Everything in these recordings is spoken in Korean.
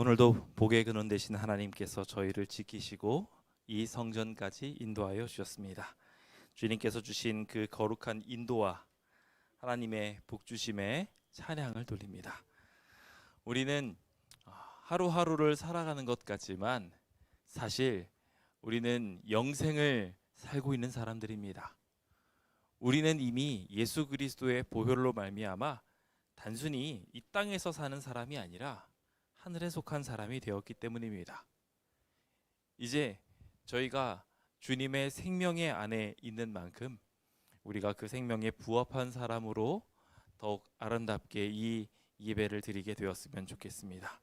오늘도 복의 근원 되신 하나님께서 저희를 지키시고 이 성전까지 인도하여 주셨습니다. 주님께서 주신 그 거룩한 인도와 하나님의 복주심에 찬양을 돌립니다. 우리는 하루하루를 살아가는 것 같지만 사실 우리는 영생을 살고 있는 사람들입니다. 우리는 이미 예수 그리스도의 보혈로 말미암아 단순히 이 땅에서 사는 사람이 아니라 하늘에 속한 사람이 되었기 때문입니다. 이제 저희가 주님의 생명의 안에 있는 만큼 우리가 그 생명에 부합한 사람으로 더욱 아름답게 이 예배를 드리게 되었으면 좋겠습니다.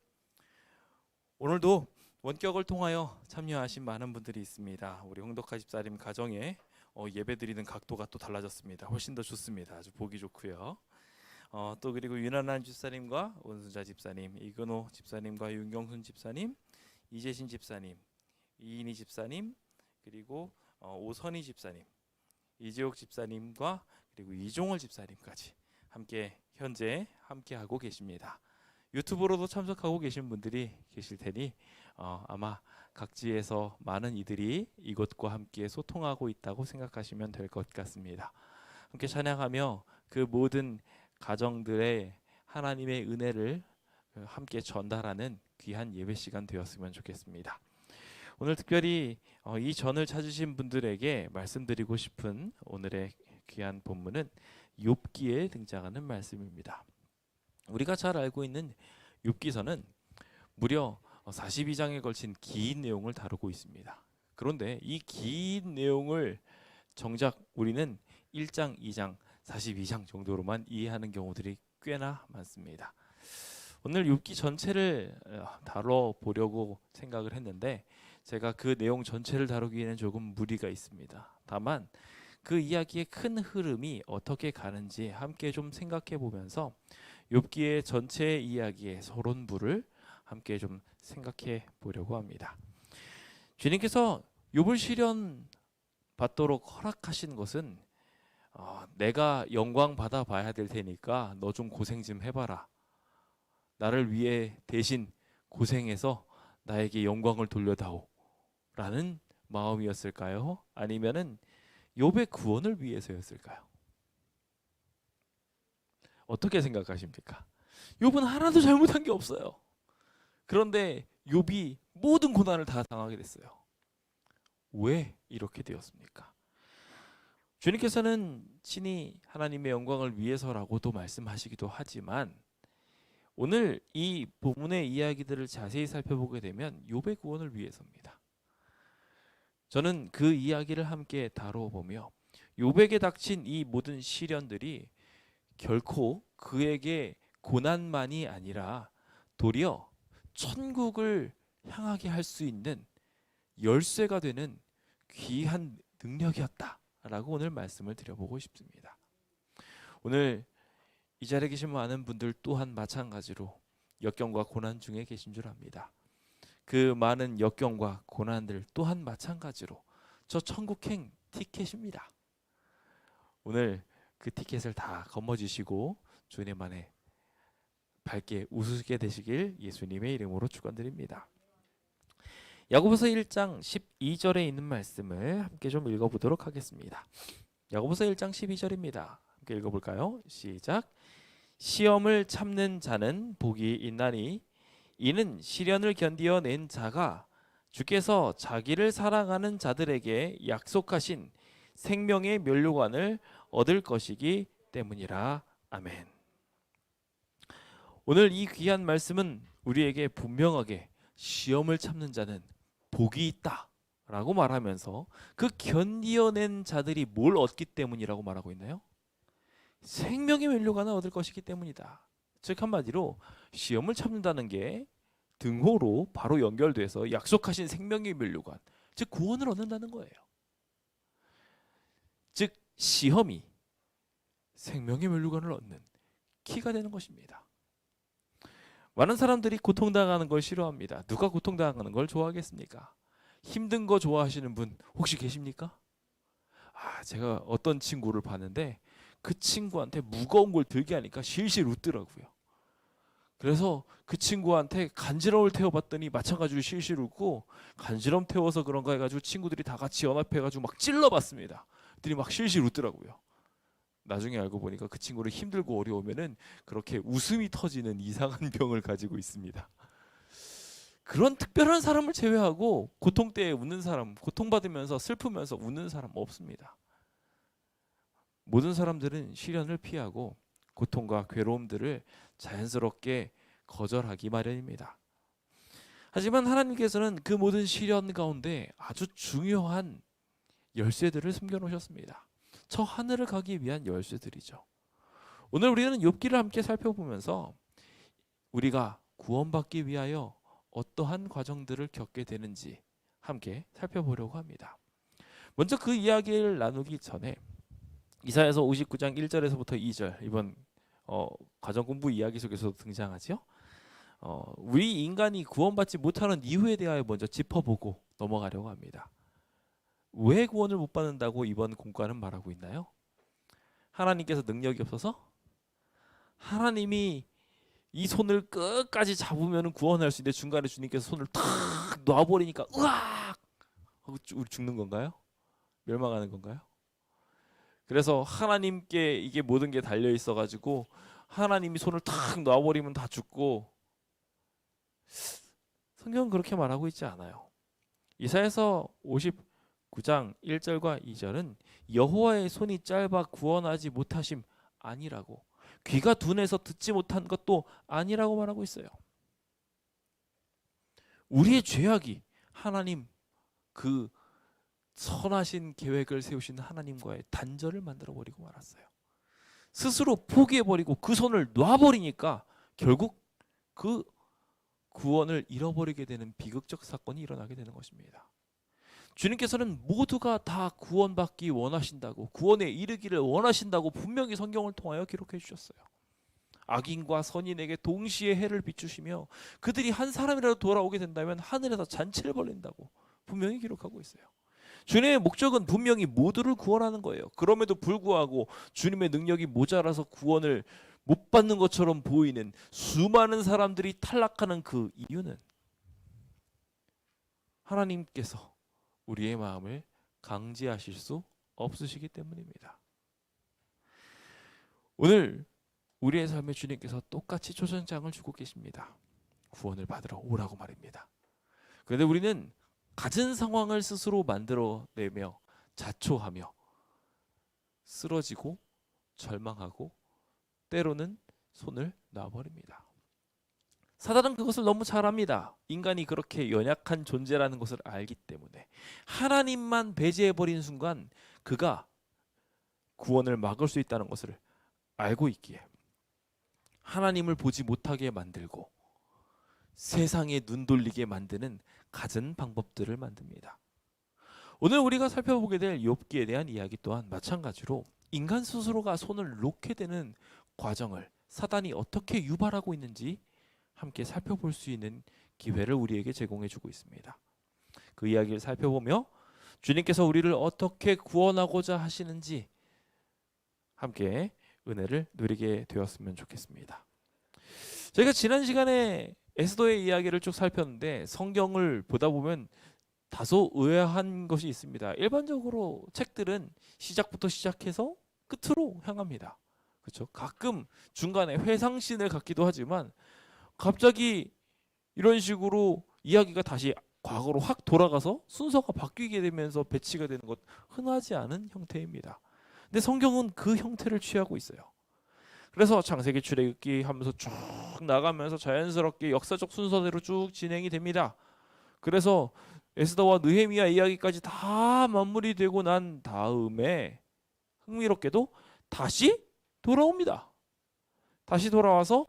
오늘도 원격을 통하여 참여하신 많은 분들이 있습니다. 우리 홍덕화 집사님 가정에 예배 드리는 각도가 또 달라졌습니다. 훨씬 더 좋습니다. 아주 보기 좋고요. 또 그리고 윤한한 집사님과 원순자 집사님, 이근호 집사님과 윤경순 집사님, 이재신 집사님, 이인희 집사님, 그리고 오선희 집사님, 이재옥 집사님과 그리고 이종월 집사님까지 현재 함께 하고 계십니다. 유튜브로도 참석하고 계신 분들이 계실 테니 아마 각지에서 많은 이들이 이곳과 함께 소통하고 있다고 생각하시면 될 것 같습니다. 함께 찬양하며 그 모든 가정들의 하나님의 은혜를 함께 전달하는 귀한 예배 시간 되었으면 좋겠습니다. 오늘 특별히 이 전을 찾으신 분들에게 말씀드리고 싶은 오늘의 귀한 본문은 욥기에 등장하는 말씀입니다. 우리가 잘 알고 있는 욥기서는 무려 42장에 걸친 긴 내용을 다루고 있습니다. 그런데 이 긴 내용을 정작 우리는 1장, 2장, 42장 정도로만 이해하는 경우들이 꽤나 많습니다. 오늘 욥기 전체를 다뤄보려고 생각을 했는데 제가 그 내용 전체를 다루기에는 조금 무리가 있습니다. 다만 그 이야기의 큰 흐름이 어떻게 가는지 함께 좀 생각해 보면서 욥기의 전체 이야기의 서론부를 함께 좀 생각해 보려고 합니다. 주님께서 욥을 시련 받도록 허락하신 것은 내가 영광 받아 봐야 될 테니까 너 좀 고생 좀 해봐라. 나를 위해 대신 고생해서 나에게 영광을 돌려다오 라는 마음이었을까요? 아니면은 욥의 구원을 위해서였을까요? 어떻게 생각하십니까? 욥은 하나도 잘못한 게 없어요. 그런데 욥이 모든 고난을 다 당하게 됐어요. 왜 이렇게 되었습니까? 주님께서는 친히 하나님의 영광을 위해서라고도 말씀하시기도 하지만 오늘 이 본문의 이야기들을 자세히 살펴보게 되면 욥의 구원을 위해서입니다. 저는 그 이야기를 함께 다뤄보며 욥에게 닥친 이 모든 시련들이 결코 그에게 고난만이 아니라 도리어 천국을 향하게 할 수 있는 열쇠가 되는 귀한 능력이었다라고 오늘 말씀을 드려보고 싶습니다. 오늘 이 자리에 계신 많은 분들 또한 마찬가지로 역경과 고난 중에 계신 줄 압니다. 그 많은 역경과 고난들 또한 마찬가지로 저 천국행 티켓입니다. 오늘 그 티켓을 다 거머쥐시고 주님 안에 밝게 웃으시게 되시길 예수님의 이름으로 축원드립니다. 야고보서 1장 12절에 있는 말씀을 함께 좀 읽어보도록 하겠습니다. 야고보서 1장 12절입니다. 함께 읽어볼까요? 시작. 시험을 참는 자는 복이 있나니 이는 시련을 견디어 낸 자가 주께서 자기를 사랑하는 자들에게 약속하신 생명의 면류관을 얻을 것이기 때문이라. 아멘. 오늘 이 귀한 말씀은 우리에게 분명하게 시험을 참는 자는 복이 있다 라고 말하면서 그 견디어낸 자들이 뭘 얻기 때문이라고 말하고 있나요? 생명의 면류관을 얻을 것이기 때문이다. 즉 한마디로 시험을 참는다는 게 등호로 바로 연결돼서 약속하신 생명의 면류관, 즉 구원을 얻는다는 거예요. 즉 시험이 생명의 면류관을 얻는 키가 되는 것입니다. 많은 사람들이 고통당하는 걸 싫어합니다. 누가 고통당하는 걸 좋아하겠습니까? 힘든 거 좋아하시는 분 혹시 계십니까? 제가 어떤 친구를 봤는데 그 친구한테 무거운 걸 들게 하니까 실실 웃더라고요. 그래서 그 친구한테 간지럼을 태워봤더니 마찬가지로 실실 웃고, 간지럼 태워서 그런가 해가지고 친구들이 다 같이 연합해가지고 막 찔러봤습니다. 그랬더니 막 실실 웃더라고요. 나중에 알고 보니까 그 친구를 힘들고 어려우면은 그렇게 웃음이 터지는 이상한 병을 가지고 있습니다. 그런 특별한 사람을 제외하고 고통 때에 웃는 사람, 고통받으면서 슬프면서 웃는 사람 없습니다. 모든 사람들은 시련을 피하고 고통과 괴로움들을 자연스럽게 거절하기 마련입니다. 하지만 하나님께서는 그 모든 시련 가운데 아주 중요한 열쇠들을 숨겨놓으셨습니다. 저 하늘을 가기 위한 열쇠들이죠. 오늘 우리는 욥기를 함께 살펴보면서 우리가 구원받기 위하여 어떠한 과정들을 겪게 되는지 함께 살펴보려고 합니다. 먼저 그 이야기를 나누기 전에 이사야서 59장 1절에서부터 2절, 이번 가정 공부 이야기 속에서 등장하죠. 우리 인간이 구원받지 못하는 이유에 대하여 먼저 짚어보고 넘어가려고 합니다. 왜 구원을 못 받는다고 이번 공과는 말하고 있나요? 하나님께서 능력이 없어서? 하나님이 이 손을 끝까지 잡으면 구원할 수 있는데 중간에 주님께서 손을 탁 놔버리니까 으악! 우리 죽는 건가요? 멸망하는 건가요? 그래서 하나님께 이게 모든 게 달려 있어가지고 하나님이 손을 탁 놔버리면 다 죽고, 성경은 그렇게 말하고 있지 않아요. 이사야서 59장 1절과 2절은 여호와의 손이 짧아 구원하지 못하심 아니라고, 귀가 둔해서 듣지 못한 것도 아니라고 말하고 있어요. 우리의 죄악이 하나님 그 선하신 계획을 세우신 하나님과의 단절을 만들어버리고 말았어요. 스스로 포기해버리고 그 손을 놔버리니까 결국 그 구원을 잃어버리게 되는 비극적 사건이 일어나게 되는 것입니다. 주님께서는 모두가 다 구원받기 원하신다고, 구원에 이르기를 원하신다고 분명히 성경을 통하여 기록해 주셨어요. 악인과 선인에게 동시에 해를 비추시며 그들이 한 사람이라도 돌아오게 된다면 하늘에서 잔치를 벌린다고 분명히 기록하고 있어요. 주님의 목적은 분명히 모두를 구원하는 거예요. 그럼에도 불구하고 주님의 능력이 모자라서 구원을 못 받는 것처럼 보이는 수많은 사람들이 탈락하는 그 이유는 하나님께서 우리의 마음을 강제하실 수 없으시기 때문입니다. 오늘 우리의 삶에 주님께서 똑같이 초전장을 주고 계십니다. 구원을 받으러 오라고 말입니다. 그런데 우리는 갖은 상황을 스스로 만들어내며 자초하며 쓰러지고 절망하고 때로는 손을 놔버립니다. 사단은 그것을 너무 잘 압니다. 인간이 그렇게 연약한 존재라는 것을 알기 때문에 하나님만 배제해버린 순간 그가 구원을 막을 수 있다는 것을 알고 있기에 하나님을 보지 못하게 만들고 세상에 눈 돌리게 만드는 갖은 방법들을 만듭니다. 오늘 우리가 살펴보게 될 욥기에 대한 이야기 또한 마찬가지로 인간 스스로가 손을 놓게 되는 과정을 사단이 어떻게 유발하고 있는지 함께 살펴볼 수 있는 기회를 우리에게 제공해 주고 있습니다. 그 이야기를 살펴보며 주님께서 우리를 어떻게 구원하고자 하시는지 함께 은혜를 누리게 되었으면 좋겠습니다. 저희가 지난 시간에 에스더의 이야기를 쭉 살폈는데 성경을 보다 보면 다소 의아한 것이 있습니다. 일반적으로 책들은 시작부터 시작해서 끝으로 향합니다. 그렇죠? 가끔 중간에 회상신을 갖기도 하지만 갑자기 이런 식으로 이야기가 다시 과거로 확 돌아가서 순서가 바뀌게 되면서 배치가 되는 것 흔하지 않은 형태입니다. 근데 성경은 그 형태를 취하고 있어요. 그래서 창세기 출애굽기 하면서 쭉 나가면서 자연스럽게 역사적 순서대로 쭉 진행이 됩니다. 그래서 에스더와 느헤미야 이야기까지 다 마무리되고 난 다음에 흥미롭게도 다시 돌아옵니다. 다시 돌아와서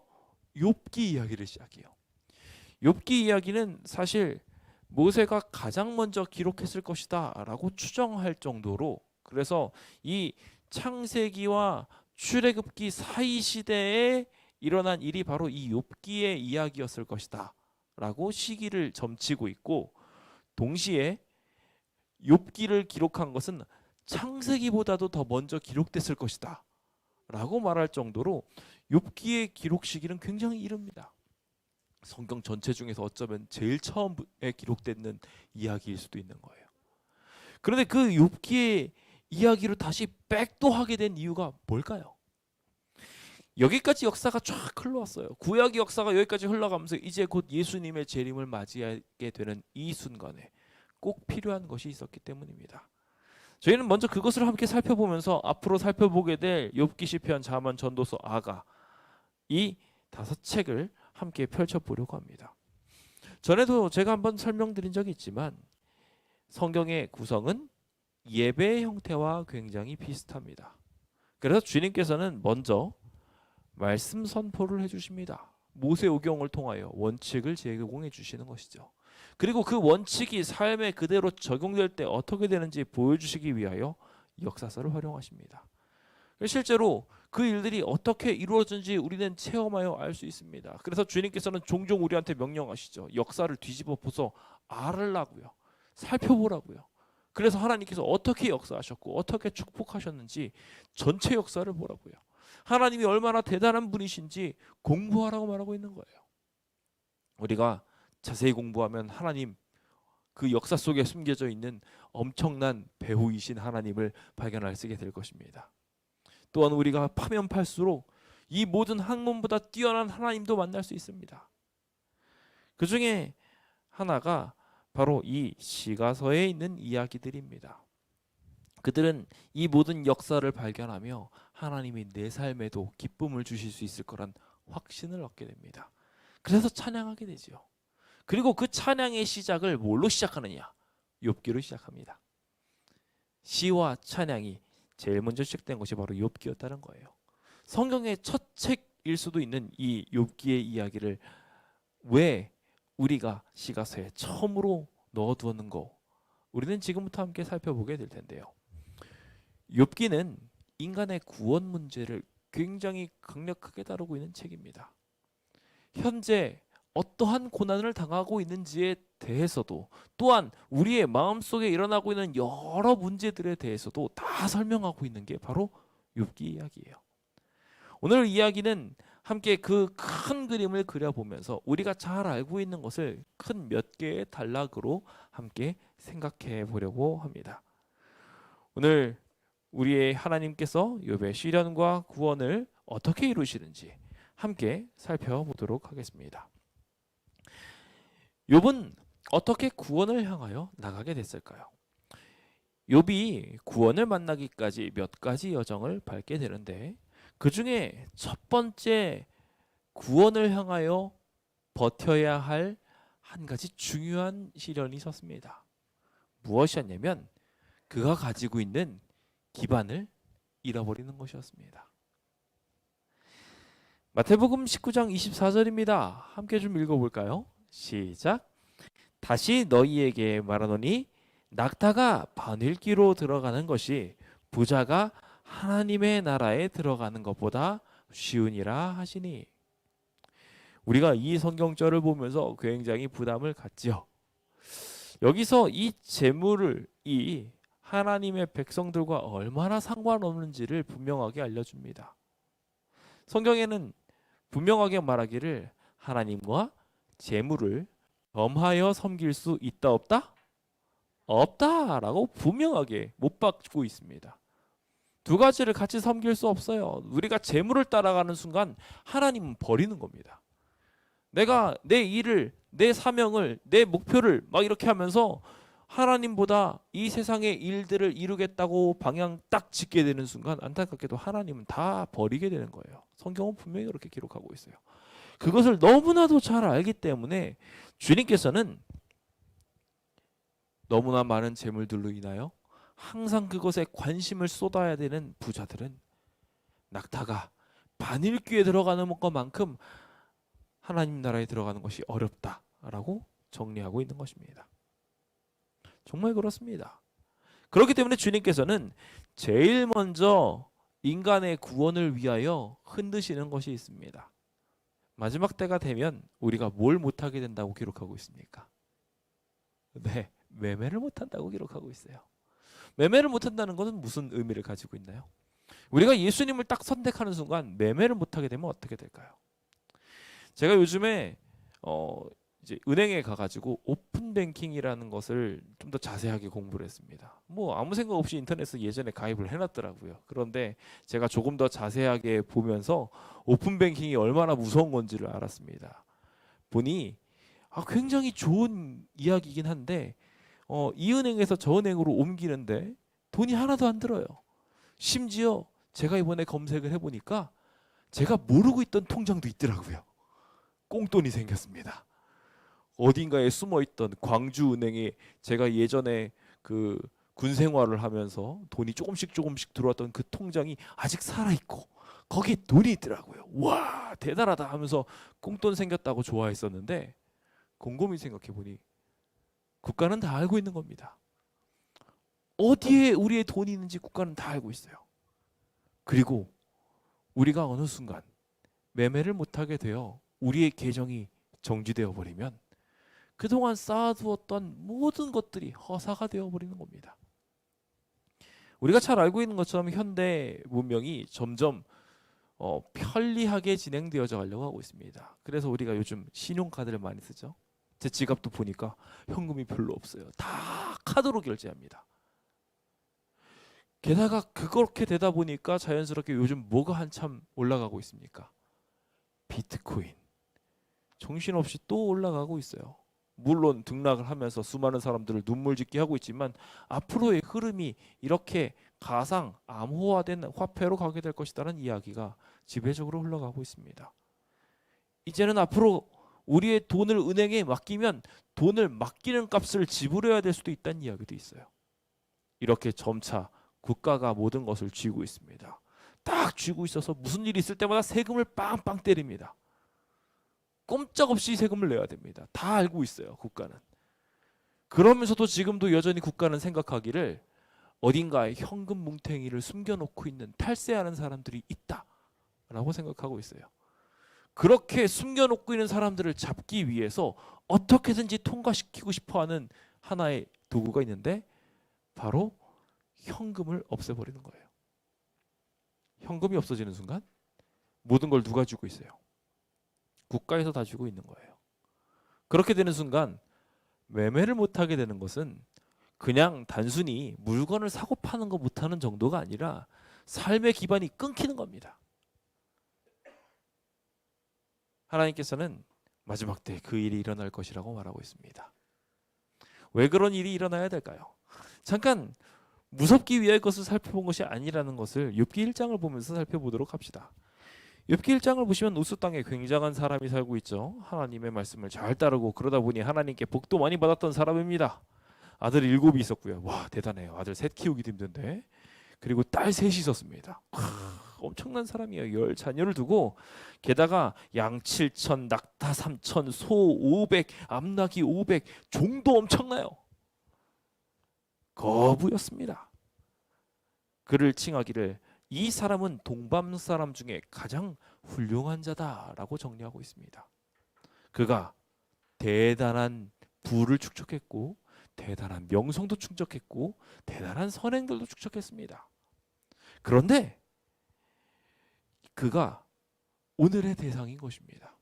욥기 이야기를 시작해요. 욥기 이야기는 사실 모세가 가장 먼저 기록했을 것이다 라고 추정할 정도로, 그래서 이 창세기와 출애굽기 사이 시대에 일어난 일이 바로 이 욥기의 이야기였을 것이다 라고 시기를 점치고 있고, 동시에 욥기를 기록한 것은 창세기보다도 더 먼저 기록됐을 것이다 라고 말할 정도로 욥기의 기록 시기는 굉장히 이릅니다. 성경 전체 중에서 어쩌면 제일 처음에 기록되는 이야기일 수도 있는 거예요. 그런데 그 욥기의 이야기로 다시 백도하게 된 이유가 뭘까요? 여기까지 역사가 쫙 흘러왔어요. 구약의 역사가 여기까지 흘러가면서 이제 곧 예수님의 재림을 맞이하게 되는 이 순간에 꼭 필요한 것이 있었기 때문입니다. 저희는 먼저 그것을 함께 살펴보면서 앞으로 살펴보게 될 욥기, 시편, 잠언, 전도서, 아가 이 5책을 함께 펼쳐보려고 합니다. 전에도 제가 한번 설명드린 적이 있지만 성경의 구성은 예배의 형태와 굉장히 비슷합니다. 그래서 주님께서는 먼저 말씀 선포를 해주십니다. 모세오경을 통하여 원칙을 제공해 주시는 것이죠. 그리고 그 원칙이 삶에 그대로 적용될 때 어떻게 되는지 보여주시기 위하여 역사서를 활용하십니다. 실제로 그 일들이 어떻게 이루어진지 우리는 체험하여 알 수 있습니다. 그래서 주님께서는 종종 우리한테 명령하시죠. 역사를 뒤집어 보서 알으라고요. 살펴보라고요. 그래서 하나님께서 어떻게 역사하셨고 어떻게 축복하셨는지 전체 역사를 보라고요. 하나님이 얼마나 대단한 분이신지 공부하라고 말하고 있는 거예요. 우리가 자세히 공부하면 하나님 그 역사 속에 숨겨져 있는 엄청난 배후이신 하나님을 발견할 수 있게 될 것입니다. 또한 우리가 파면 팔수록 이 모든 학문보다 뛰어난 하나님도 만날 수 있습니다. 그 중에 하나가 바로 이 시가서에 있는 이야기들입니다. 그들은 이 모든 역사를 발견하며 하나님이 내 삶에도 기쁨을 주실 수 있을 거란 확신을 얻게 됩니다. 그래서 찬양하게 되지요. 그리고 그 찬양의 시작을 뭘로 시작하느냐? 욥기로 시작합니다. 시와 찬양이 제일 먼저 시작된 것이 바로 욥기였다는 거예요. 성경의 첫 책일 수도 있는 이 욥기의 이야기를 왜 우리가 시가서에 처음으로 넣어두었는가? 우리는 지금부터 함께 살펴보게 될 텐데요. 욥기는 인간의 구원 문제를 굉장히 강력하게 다루고 있는 책입니다. 현재 어떠한 고난을 당하고 있는지에 대해서도 또한 우리의 마음속에 일어나고 있는 여러 문제들에 대해서도 다 설명하고 있는 게 바로 욥기 이야기예요. 오늘 이야기는 함께 그 큰 그림을 그려보면서 우리가 잘 알고 있는 것을 큰 몇 개의 단락으로 함께 생각해 보려고 합니다. 오늘 우리의 하나님께서 욥의 시련과 구원을 어떻게 이루시는지 함께 살펴보도록 하겠습니다. 욥은 어떻게 구원을 향하여 나가게 됐을까요? 욥이 구원을 만나기까지 몇 가지 여정을 밟게 되는데 그 중에 첫 번째 구원을 향하여 버텨야 할 한 가지 중요한 시련이 있었습니다. 무엇이었냐면 그가 가지고 있는 기반을 잃어버리는 것이었습니다. 마태복음 19장 24절입니다. 함께 좀 읽어볼까요? 시작. 다시 너희에게 말하노니 낙타가 바늘귀로 들어가는 것이 부자가 하나님의 나라에 들어가는 것보다 쉬우니라 하시니. 우리가 이 성경절을 보면서 굉장히 부담을 갖지요. 여기서 이 재물을 이 하나님의 백성들과 얼마나 상관없는지를 분명하게 알려줍니다. 성경에는 분명하게 말하기를 하나님과 재물을 겸하여 섬길 수 있다 없다? 없다라고 분명하게 못 박고 있습니다. 두 가지를 같이 섬길 수 없어요. 우리가 재물을 따라가는 순간 하나님은 버리는 겁니다. 내가 내 일을, 내 사명을, 내 목표를 막 이렇게 하면서 하나님보다 이 세상의 일들을 이루겠다고 방향 딱 짓게 되는 순간 안타깝게도 하나님은 다 버리게 되는 거예요. 성경은 분명히 그렇게 기록하고 있어요. 그것을 너무나도 잘 알기 때문에 주님께서는 너무나 많은 재물들로 인하여 항상 그것에 관심을 쏟아야 되는 부자들은 낙타가 바늘귀에 들어가는 것만큼 하나님 나라에 들어가는 것이 어렵다라고 정리하고 있는 것입니다. 정말 그렇습니다. 그렇기 때문에 주님께서는 제일 먼저 인간의 구원을 위하여 흔드시는 것이 있습니다. 마지막 때가 되면 우리가 뭘 못하게 된다고 기록하고 있습니까? 네, 매매를 못한다고 기록하고 있어요. 매매를 못한다는 것은 무슨 의미를 가지고 있나요? 우리가 예수님을 딱 선택하는 순간 매매를 못하게 되면 어떻게 될까요? 제가 요즘에 이제 은행에 가가지고 오픈 뱅킹이라는 것을 좀 더 자세하게 공부를 했습니다. 뭐 아무 생각 없이 인터넷에 예전에 가입을 해놨더라고요. 그런데 제가 조금 더 자세하게 보면서 오픈 뱅킹이 얼마나 무서운 건지를 알았습니다. 보니 굉장히 좋은 이야기이긴 한데 이 은행에서 저 은행으로 옮기는데 돈이 하나도 안 들어요. 심지어 제가 이번에 검색을 해보니까 제가 모르고 있던 통장도 있더라고요. 꽁돈이 생겼습니다. 어딘가에 숨어있던 광주은행에 제가 예전에 그 군 생활을 하면서 돈이 조금씩 들어왔던 그 통장이 아직 살아있고 거기에 돈이 있더라고요. 와, 대단하다 하면서 꽁돈 생겼다고 좋아했었는데 곰곰이 생각해보니 국가는 다 알고 있는 겁니다. 어디에 우리의 돈이 있는지 국가는 다 알고 있어요. 그리고 우리가 어느 순간 매매를 못하게 되어 우리의 계정이 정지되어 버리면 그동안 쌓아두었던 모든 것들이 허사가 되어버리는 겁니다. 우리가 잘 알고 있는 것처럼 현대 문명이 점점 편리하게 진행되어져 가려고 하고 있습니다. 그래서 우리가 요즘 신용카드를 많이 쓰죠. 제 지갑도 보니까 현금이 별로 없어요. 다 카드로 결제합니다. 게다가 그렇게 되다 보니까 자연스럽게 요즘 뭐가 한참 올라가고 있습니까? 비트코인. 정신없이 또 올라가고 있어요. 물론 등락을 하면서 수많은 사람들을 눈물 짓게 하고 있지만 앞으로의 흐름이 이렇게 가상 암호화된 화폐로 가게 될 것이라는 이야기가 지배적으로 흘러가고 있습니다. 이제는 앞으로 우리의 돈을 은행에 맡기면 돈을 맡기는 값을 지불해야 될 수도 있다는 이야기도 있어요. 이렇게 점차 국가가 모든 것을 쥐고 있습니다. 딱 쥐고 있어서 무슨 일이 있을 때마다 세금을 빵빵 때립니다. 꼼짝없이 세금을 내야 됩니다. 다 알고 있어요, 국가는. 그러면서도 지금도 여전히 국가는 생각하기를 어딘가에 현금 뭉탱이를 숨겨놓고 있는 탈세하는 사람들이 있다라고 생각하고 있어요. 그렇게 숨겨놓고 있는 사람들을 잡기 위해서 어떻게든지 통과시키고 싶어하는 하나의 도구가 있는데 바로 현금을 없애버리는 거예요. 현금이 없어지는 순간 모든 걸 누가 쥐고 있어요? 국가에서 다 쥐고 있는 거예요. 그렇게 되는 순간 매매를 못하게 되는 것은 그냥 단순히 물건을 사고 파는 거 못하는 정도가 아니라 삶의 기반이 끊기는 겁니다. 하나님께서는 마지막 때 그 일이 일어날 것이라고 말하고 있습니다. 왜 그런 일이 일어나야 될까요? 잠깐 무섭기 위해 것을 살펴본 것이 아니라는 것을 욥기 1장을 보면서 살펴보도록 합시다. 욥기 1장을 보시면 우스 땅에 굉장한 사람이 살고 있죠. 하나님의 말씀을 잘 따르고 그러다 보니 하나님께 복도 많이 받았던 사람입니다. 아들 7이 있었고요. 와, 대단해요. 아들 셋 키우기도 힘든데. 그리고 딸 셋이 있었습니다. 엄청난 사람이에요. 10자녀를 두고 게다가 양 7천, 낙타 3천, 소 500, 암나귀 500, 종도 엄청나요. 거부였습니다. 그를 칭하기를 이 사람은 동방 사람 중에 가장 훌륭한 자다라고 정리하고 있습니다. 그가 대단한 부를 축적했고 대단한 명성도 축적했고 대단한 선행들도 축적했습니다. 그런데 그가 오늘의 대상인 것입니다.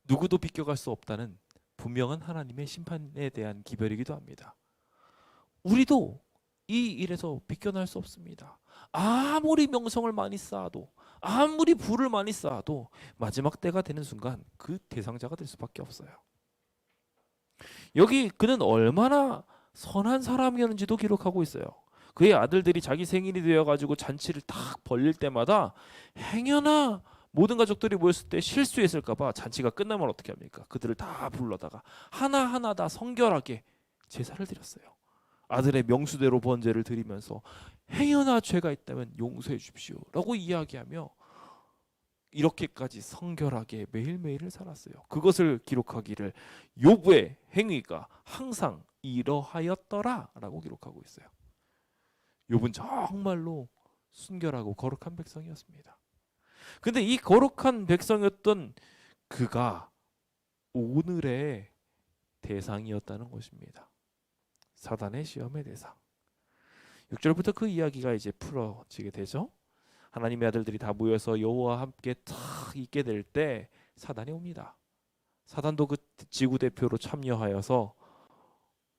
누구도 비껴갈 수 없다는 분명한 하나님의 심판에 대한 기별이기도 합니다. 우리도 이 일에서 비껴날 수 없습니다. 아무리 명성을 많이 쌓아도 아무리 부를 많이 쌓아도 마지막 때가 되는 순간 그 대상자가 될 수밖에 없어요. 여기 그는 얼마나 선한 사람이었는지도 기록하고 있어요. 그의 아들들이 자기 생일이 되어가지고 잔치를 딱 벌릴 때마다 행여나 모든 가족들이 모였을 때 실수했을까봐 잔치가 끝나면 어떻게 합니까? 그들을 다 불러다가 하나하나 다 성결하게 제사를 드렸어요. 아들의 명수대로 번제를 드리면서 행여나 죄가 있다면 용서해 주십시오 라고 이야기하며 이렇게까지 성결하게 매일매일을 살았어요. 그것을 기록하기를 욥의 행위가 항상 이러하였더라 라고 기록하고 있어요. 욥은 정말로 순결하고 거룩한 백성이었습니다. 근데 이 거룩한 백성이었던 그가 오늘의 대상이었다는 것입니다. 사단의 시험의 대상. 6절부터 그 이야기가 이제 풀어지게 되죠. 하나님의 아들들이 다 모여서 여호와와 함께 탁 있게 될 때 사단이 옵니다. 사단도 그 지구 대표로 참여하여서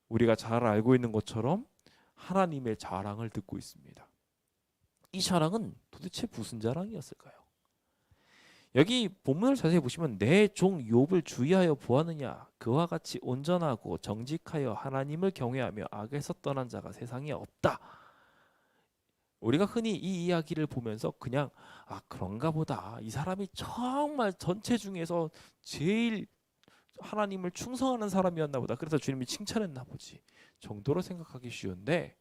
우리가 잘 알고 있는 것처럼 하나님의 자랑을 듣고 있습니다. 이 자랑은 도대체 무슨 자랑이었을까요? 여기 본문을 자세히 보시면 내 종 욥을 주의하여 보았느냐, 그와 같이 온전하고 정직하여 하나님을 경외하며 악에서 떠난 자가 세상에 없다. 우리가 흔히 이 이야기를 보면서 그냥 그런가 보다, 이 사람이 정말 전체 중에서 제일 하나님을 충성하는 사람이었나 보다, 그래서 주님이 칭찬했나 보지 정도로 생각하기 쉬운데,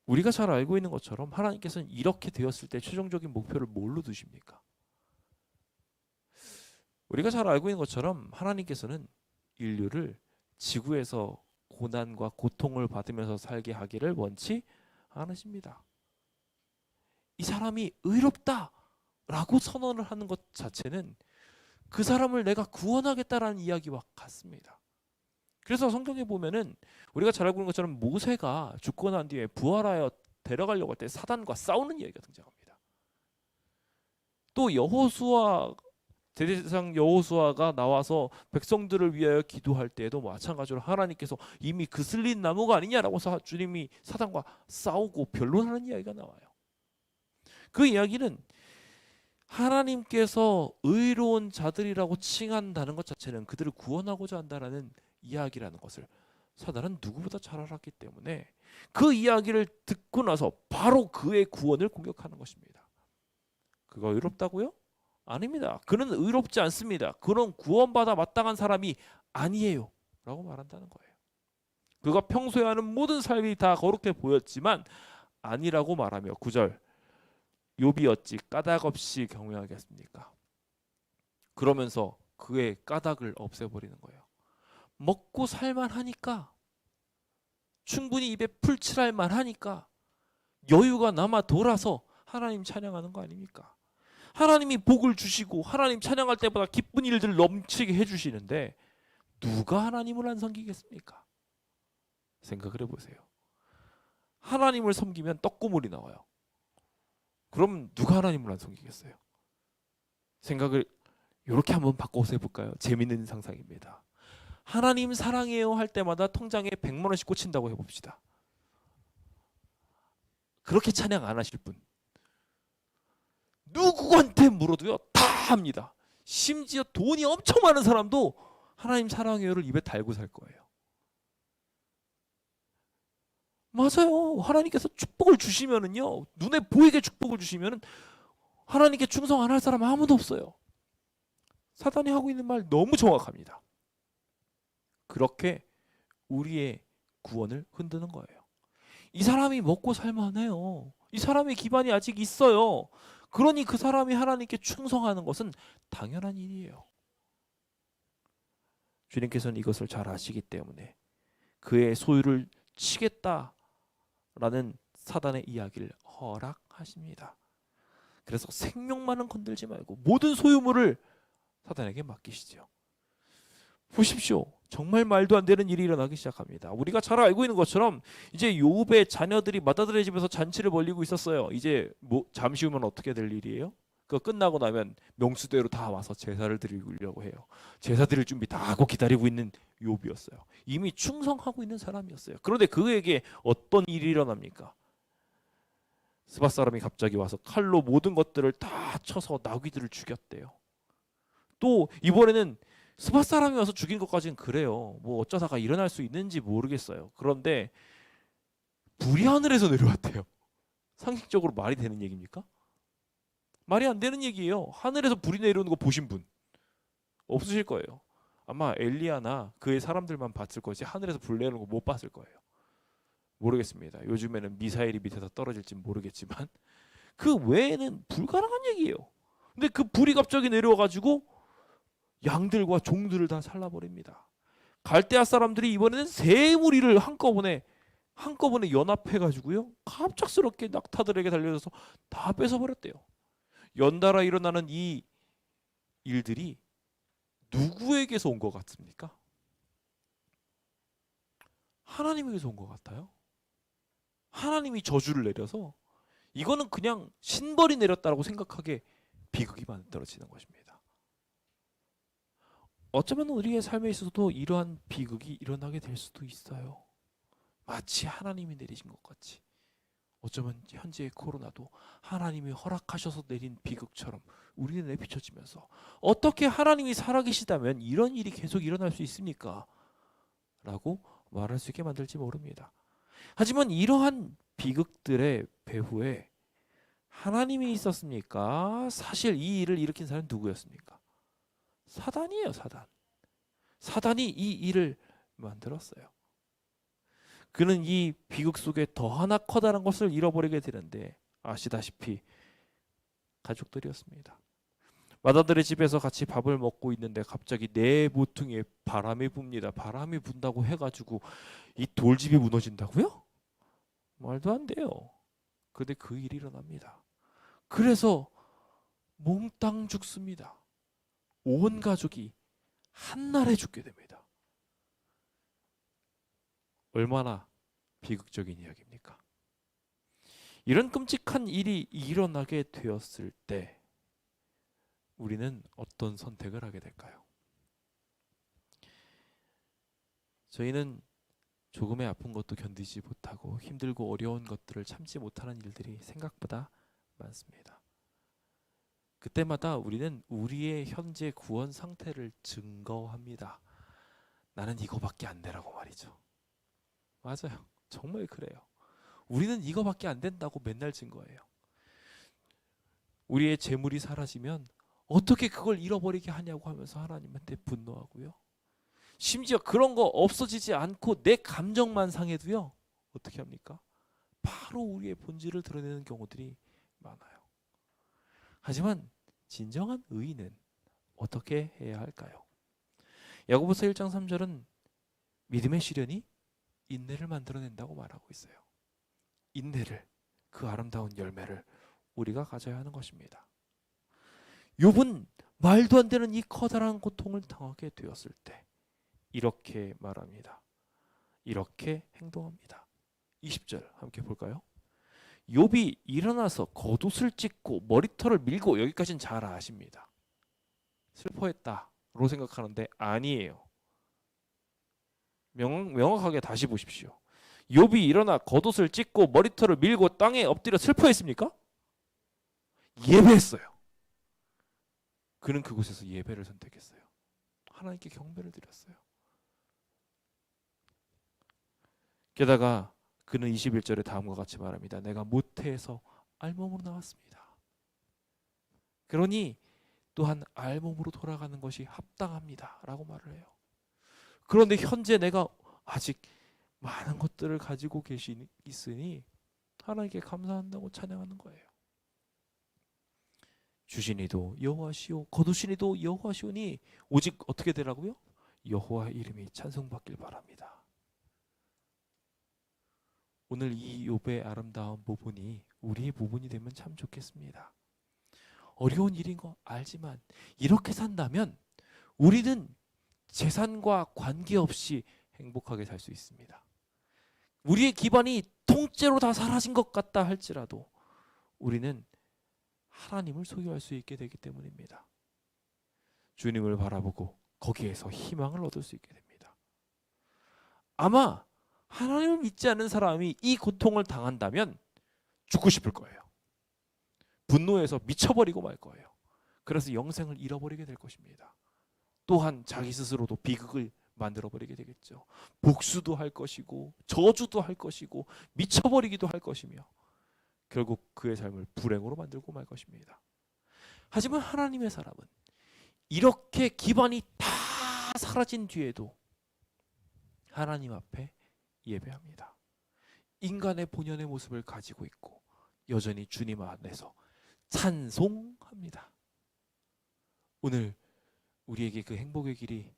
우리가 잘 알고 있는 것처럼 하나님께서는 이렇게 되었을 때 최종적인 목표를 뭘로 두십니까? 우리가 잘 알고 있는 것처럼 하나님께서는 인류를 지구에서 고난과 고통을 받으면서 살게 하기를 원치 않으십니다. 이 사람이 의롭다라고 선언을 하는 것 자체는 그 사람을 내가 구원하겠다라는 이야기와 같습니다. 그래서 성경에 보면은 우리가 잘 알고 있는 것처럼 모세가 죽고 난 뒤에 부활하여 데려가려고 할 때 사단과 싸우는 이야기가 등장합니다. 또 여호수아, 대제사장 여호수아가 나와서 백성들을 위하여 기도할 때에도 마찬가지로 하나님께서 이미 그슬린 나무가 아니냐라고 주님이 사단과 싸우고 변론하는 이야기가 나와요. 그 이야기는 하나님께서 의로운 자들이라고 칭한다는 것 자체는 그들을 구원하고자 한다는 이야기라는 것을 사단은 누구보다 잘 알았기 때문에 그 이야기를 듣고 나서 바로 그의 구원을 공격하는 것입니다. 그가 의롭다고요? 아닙니다. 그는 의롭지 않습니다. 그는 구원받아 마땅한 사람이 아니에요 라고 말한다는 거예요. 그가 평소에 하는 모든 삶이 다 거룩해 보였지만 아니라고 말하며 9절, 욥이 어찌 까닭 없이 경외하겠습니까? 그러면서 그의 까닭을 없애버리는 거예요. 먹고 살만하니까, 충분히 입에 풀칠할 만하니까, 여유가 남아 돌아서 하나님 찬양하는 거 아닙니까? 하나님이 복을 주시고 하나님 찬양할 때보다 기쁜 일들을 넘치게 해주시는데 누가 하나님을 안 섬기겠습니까? 생각을 해보세요. 하나님을 섬기면 떡고물이 나와요. 그럼 누가 하나님을 안 섬기겠어요? 생각을 이렇게 한번 바꿔서 해볼까요? 재밌는 상상입니다. 하나님 사랑해요 할 때마다 통장에 100만 원씩 꽂힌다고 해봅시다. 그렇게 찬양 안 하실 분 누구한테 물어도요 다 합니다. 심지어 돈이 엄청 많은 사람도 하나님 사랑해요를 입에 달고 살 거예요. 맞아요. 하나님께서 축복을 주시면은요, 눈에 보이게 축복을 주시면은 하나님께 충성 안 할 사람 아무도 없어요. 사단이 하고 있는 말 너무 정확합니다. 그렇게 우리의 구원을 흔드는 거예요. 이 사람이 먹고 살만해요. 이 사람의 기반이 아직 있어요. 그러니 그 사람이 하나님께 충성하는 것은 당연한 일이에요. 주님께서는 이것을 잘 아시기 때문에 그의 소유를 치겠다라는 사단의 이야기를 허락하십니다. 그래서 생명만은 건들지 말고 모든 소유물을 사단에게 맡기시죠. 보십시오. 정말 말도 안 되는 일이 일어나기 시작합니다. 우리가 잘 알고 있는 것처럼 이제 욥의 자녀들이 맏아들의 집에서 잔치를 벌이고 있었어요. 이제 잠시 후면 어떻게 될 일이에요? 그거 끝나고 나면 명수대로 다 와서 제사를 드리려고 해요. 제사 드릴 준비 다 하고 기다리고 있는 욥이었어요. 이미 충성하고 있는 사람이었어요. 그런데 그에게 어떤 일이 일어납니까? 스밧 사람이 갑자기 와서 칼로 모든 것들을 다 쳐서 나귀들을 죽였대요. 또 이번에는 스밧 사람이 와서 죽인 것까지는 그래요. 뭐 어쩌다가 일어날 수 있는지 모르겠어요. 그런데 불이 하늘에서 내려왔대요. 상식적으로 말이 되는 얘기입니까? 말이 안 되는 얘기예요. 하늘에서 불이 내려오는 거 보신 분 없으실 거예요. 아마 엘리야나 그의 사람들만 봤을 거지 하늘에서 불 내려오는 거 못 봤을 거예요. 모르겠습니다. 요즘에는 미사일이 밑에서 떨어질지 모르겠지만 그 외에는 불가능한 얘기예요. 근데 그 불이 갑자기 내려와가지고 양들과 종들을 다 살라버립니다. 갈대아 사람들이 이번에는 세 무리를 한꺼번에 연합해가지고요 갑작스럽게 낙타들에게 달려들어서 다 뺏어버렸대요. 연달아 일어나는 이 일들이 누구에게서 온 것 같습니까? 하나님에게서 온 것 같아요. 하나님이 저주를 내려서 이거는 그냥 신벌이 내렸다라고 생각하게 비극이 만들어지는 것입니다. 어쩌면 우리의 삶에 있어서도 이러한 비극이 일어나게 될 수도 있어요. 마치 하나님이 내리신 것 같이. 어쩌면 현재의 코로나도 하나님이 허락하셔서 내린 비극처럼 우리 눈에 비춰지면서 어떻게 하나님이 살아계시다면 이런 일이 계속 일어날 수 있습니까? 라고 말할 수 있게 만들지 모릅니다. 하지만 이러한 비극들의 배후에 하나님이 있었습니까? 사실 이 일을 일으킨 사람은 누구였습니까? 사단이에요, 사단. 사단이 이 일을 만들었어요. 그는 이 비극 속에 더 하나 커다란 것을 잃어버리게 되는데 아시다시피 가족들이었습니다. 마다들의 집에서 같이 밥을 먹고 있는데 갑자기 내 모퉁이에 바람이 붑니다. 바람이 분다고 해가지고 이 돌집이 무너진다고요? 말도 안 돼요. 근데 그 일이 일어납니다. 그래서 몽땅 죽습니다. 온 가족이 한날에 죽게 됩니다. 얼마나 비극적인 이야기입니까? 이런 끔찍한 일이 일어나게 되었을 때 우리는 어떤 선택을 하게 될까요? 저희는 조금의 아픈 것도 견디지 못하고 힘들고 어려운 것들을 참지 못하는 일들이 생각보다 많습니다. 그때마다 우리는 우리의 현재 구원 상태를 증거합니다. 나는 이거밖에 안 되라고 말이죠. 맞아요. 정말 그래요. 우리는 이거밖에 안 된다고 맨날 증거해요. 우리의 재물이 사라지면 어떻게 그걸 잃어버리게 하냐고 하면서 하나님한테 분노하고요. 심지어 그런 거 없어지지 않고 내 감정만 상해도요. 어떻게 합니까? 바로 우리의 본질을 드러내는 경우들이 많아요. 하지만 진정한 의인은 어떻게 해야 할까요? 야고보서 1장 3절은 믿음의 시련이 인내를 만들어낸다고 말하고 있어요. 인내를, 그 아름다운 열매를 우리가 가져야 하는 것입니다. 욥은 말도 안 되는 이 커다란 고통을 당하게 되었을 때 이렇게 말합니다. 이렇게 행동합니다. 20절 함께 볼까요? 욥이 일어나서 겉옷을 찢고 머리털을 밀고, 여기까지는 잘 아십니다. 슬퍼했다로 생각하는데 아니에요. 명확하게 다시 보십시오. 욥이 일어나 겉옷을 찢고 머리털을 밀고 땅에 엎드려 슬퍼했습니까? 예배했어요. 그는 그곳에서 예배를 선택했어요. 하나님께 경배를 드렸어요. 게다가 그는 21절에 다음과 같이 말합니다. 내가 모태에서 알몸으로 나왔습니다. 그러니 또한 알몸으로 돌아가는 것이 합당합니다 라고 말을 해요. 그런데 현재 내가 아직 많은 것들을 가지고 있으니 하나님께 감사한다고 찬양하는 거예요. 주시니도 여호와시오, 거두시니도 여호와시오니 오직 어떻게 되라고요? 여호와 이름이 찬송받길 바랍니다. 오늘 이 욥의 아름다운 부분이 우리의 부분이 되면 참 좋겠습니다. 어려운 일인 거 알지만 이렇게 산다면 우리는 재산과 관계없이 행복하게 살 수 있습니다. 우리의 기반이 통째로 다 사라진 것 같다 할지라도 우리는 하나님을 소유할 수 있게 되기 때문입니다. 주님을 바라보고 거기에서 희망을 얻을 수 있게 됩니다. 아마 하나님을 믿지 않는 사람이 이 고통을 당한다면 죽고 싶을 거예요. 분노해서 미쳐버리고 말 거예요. 그래서 영생을 잃어버리게 될 것입니다. 또한 자기 스스로도 비극을 만들어버리게 되겠죠. 복수도 할 것이고 저주도 할 것이고 미쳐버리기도 할 것이며 결국 그의 삶을 불행으로 만들고 말 것입니다. 하지만 하나님의 사람은 이렇게 기반이 다 사라진 뒤에도 하나님 앞에 예배합니다. 인간의 본연의 모습을 가지고 있고 여전히 주님 안에서 찬송합니다. 오늘 우리에게 그 행복의 길이,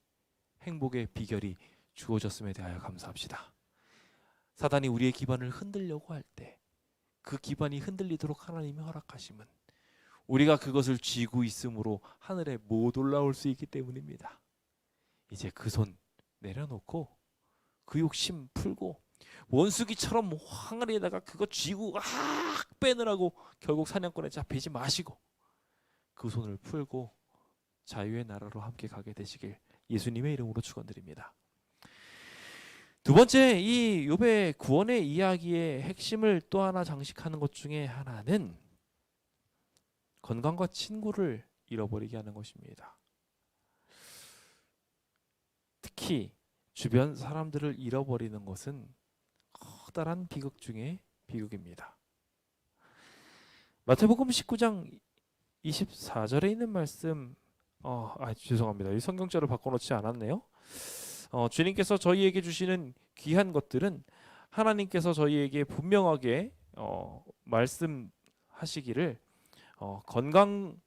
행복의 비결이 주어졌음에 대하여 감사합시다. 사단이 우리의 기반을 흔들려고 할 때 그 기반이 흔들리도록 하나님이 허락하심은 우리가 그것을 쥐고 있으므로 하늘에 못 올라올 수 있기 때문입니다. 이제 그 손 내려놓고 그 욕심 풀고 원수기처럼 항아리에다가 그거 쥐고 빼느라고 결국 사냥꾼에 잡히지 마시고 그 손을 풀고 자유의 나라로 함께 가게 되시길 예수님의 이름으로 축원드립니다. 두 번째, 이 욥의 구원의 이야기의 핵심을 또 하나 장식하는 것 중에 하나는 건강과 친구를 잃어버리게 하는 것입니다. 특히 주변 사람들을 잃어버리는 것은 커다란 비극 중에 비극입니다. 마태복음 19장 24절에 있는 말씀, 죄송합니다. 이 성경자를 바꿔놓지 않았네요. 주님께서 저희에게 주시는 귀한 것들은 하나님께서 저희에게 분명하게 말씀하시기를 건강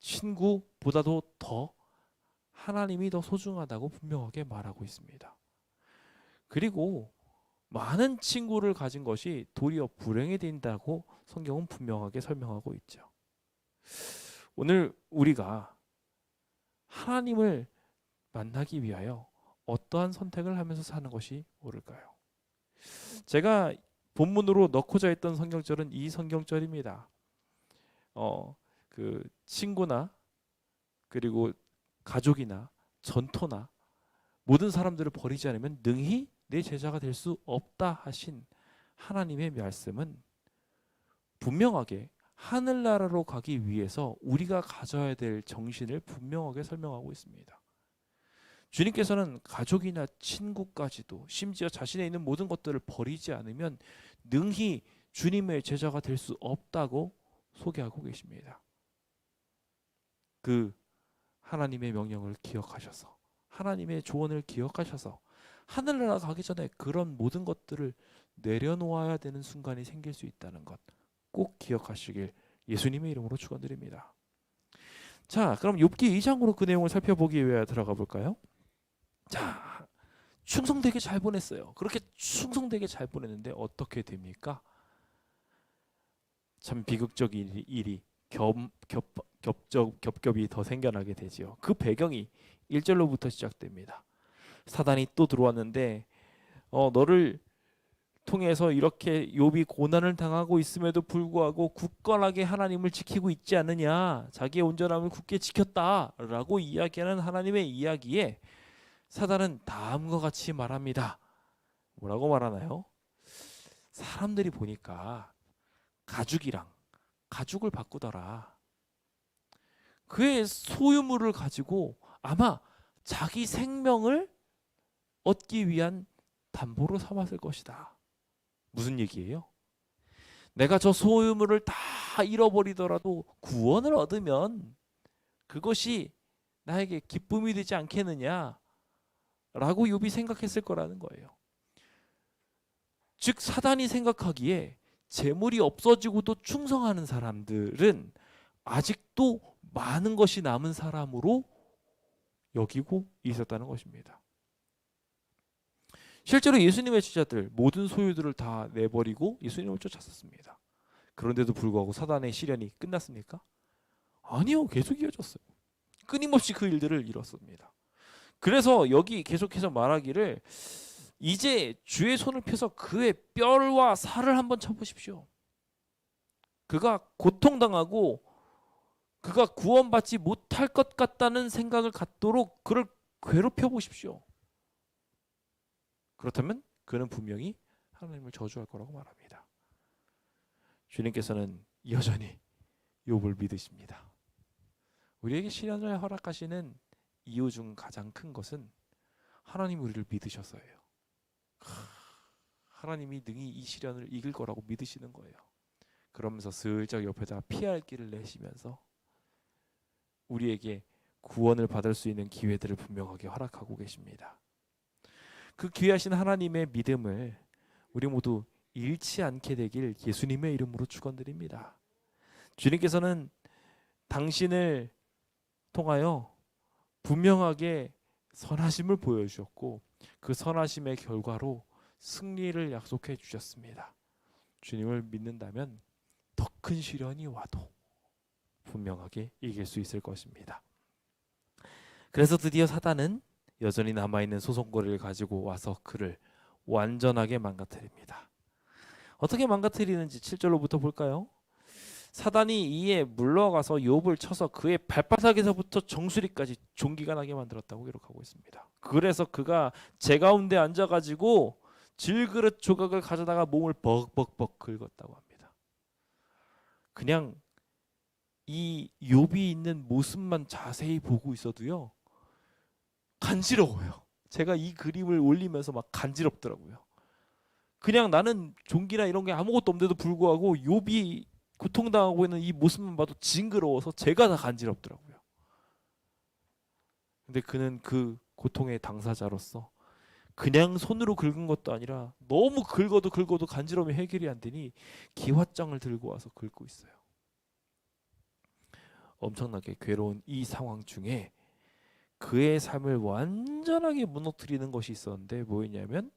친구보다도 더 하나님이 더 소중하다고 분명하게 말하고 있습니다. 그리고 많은 친구를 가진 것이 도리어 불행이 된다고 성경은 분명하게 설명하고 있죠. 오늘 우리가 하나님을 만나기 위하여 어떠한 선택을 하면서 사는 것이 옳을까요? 제가 본문으로 넣고자 했던 성경절은 이 성경절입니다. 그 친구나 그리고 가족이나 전토나 모든 사람들을 버리지 않으면 능히 내 제자가 될 수 없다 하신 하나님의 말씀은 분명하게 하늘나라로 가기 위해서 우리가 가져야 될 정신을 분명하게 설명하고 있습니다. 주님께서는 가족이나 친구까지도 심지어 자신에 있는 모든 것들을 버리지 않으면 능히 주님의 제자가 될 수 없다고 소개하고 계십니다. 그 하나님의 명령을 기억하셔서 하나님의 조언을 기억하셔서 하늘나라 가기 전에 그런 모든 것들을 내려놓아야 되는 순간이 생길 수 있다는 것 꼭 기억하시길 예수님의 이름으로 축원드립니다. 자, 그럼 욥기 2장으로 그 내용을 살펴보기 위해 들어가 볼까요? 자, 충성되게 잘 보냈어요. 그렇게 충성되게 잘 보냈는데 어떻게 됩니까? 참 비극적인 일이 겹겹이 더 생겨나게 되지요. 그 배경이 1절로부터 시작됩니다. 사단이 또 들어왔는데 너를 통해서 이렇게 욥이 고난을 당하고 있음에도 불구하고 굳건하게 하나님을 지키고 있지 않느냐, 자기의 온전함을 굳게 지켰다라고 이야기하는 하나님의 이야기에 사단은 다음과 같이 말합니다. 뭐라고 말하나요? 사람들이 보니까 가죽을 바꾸더라. 그의 소유물을 가지고 아마 자기 생명을 얻기 위한 담보로 삼았을 것이다. 무슨 얘기예요? 내가 저 소유물을 다 잃어버리더라도 구원을 얻으면 그것이 나에게 기쁨이 되지 않겠느냐 라고 욥이 생각했을 거라는 거예요. 즉 사단이 생각하기에 재물이 없어지고도 충성하는 사람들은 아직도 많은 것이 남은 사람으로 여기고 있었다는 것입니다. 실제로 예수님의 제자들 모든 소유들을 다 내버리고 예수님을 쫓았었습니다. 그런데도 불구하고 사단의 시련이 끝났습니까? 아니요, 계속 이어졌어요. 끊임없이 그 일들을 이뤘습니다. 그래서 여기 계속해서 말하기를 이제 주의 손을 펴서 그의 뼈와 살을 한번 쳐보십시오. 그가 고통당하고 그가 구원받지 못할 것 같다는 생각을 갖도록 그를 괴롭혀 보십시오. 그렇다면 그는 분명히 하나님을 저주할 거라고 말합니다. 주님께서는 여전히 욥을 믿으십니다. 우리에게 시련을 허락하시는 이유 중 가장 큰 것은 하나님 우리를 믿으셔서예요. 하나님이 능히 이 시련을 이길 거라고 믿으시는 거예요. 그러면서 슬쩍 옆에다 피할 길을 내시면서 우리에게 구원을 받을 수 있는 기회들을 분명하게 허락하고 계십니다. 그 귀하신 하나님의 믿음을 우리 모두 잃지 않게 되길 예수님의 이름으로 축원드립니다. 주님께서는 당신을 통하여 분명하게 선하심을 보여주셨고 그 선하심의 결과로 승리를 약속해 주셨습니다. 주님을 믿는다면 더 큰 시련이 와도 분명하게 이길 수 있을 것입니다. 그래서 드디어 사단은 여전히 남아있는 소송거리를 가지고 와서 그를 완전하게 망가뜨립니다. 어떻게 망가뜨리는지 7절로부터 볼까요? 사단이 이에 물러가서 욥을 쳐서 그의 발바닥에서부터 정수리까지 종기가 나게 만들었다고 기록하고 있습니다. 그래서 그가 제 가운데 앉아가지고 질그릇 조각을 가져다가 몸을 벅벅벅 긁었다고 합니다. 그냥 이 욥이 있는 모습만 자세히 보고 있어도요 간지러워요. 제가 이 그림을 올리면서 막 간지럽더라고요. 그냥 나는 종기나 이런 게 아무것도 없는데도 불구하고 욥이 고통당하고 있는 이 모습만 봐도 징그러워서 제가 다 간지럽더라고요. 근데 그는 그 고통의 당사자로서 그냥 손으로 긁은 것도 아니라 너무 긁어도 간지러움이 해결이 안 되니 기왓장을 들고 와서 긁고 있어요. 엄청나게 괴로운 이 상황 중에 그의 삶을 완전하게 무너뜨리는 것이 있었는데 뭐였냐면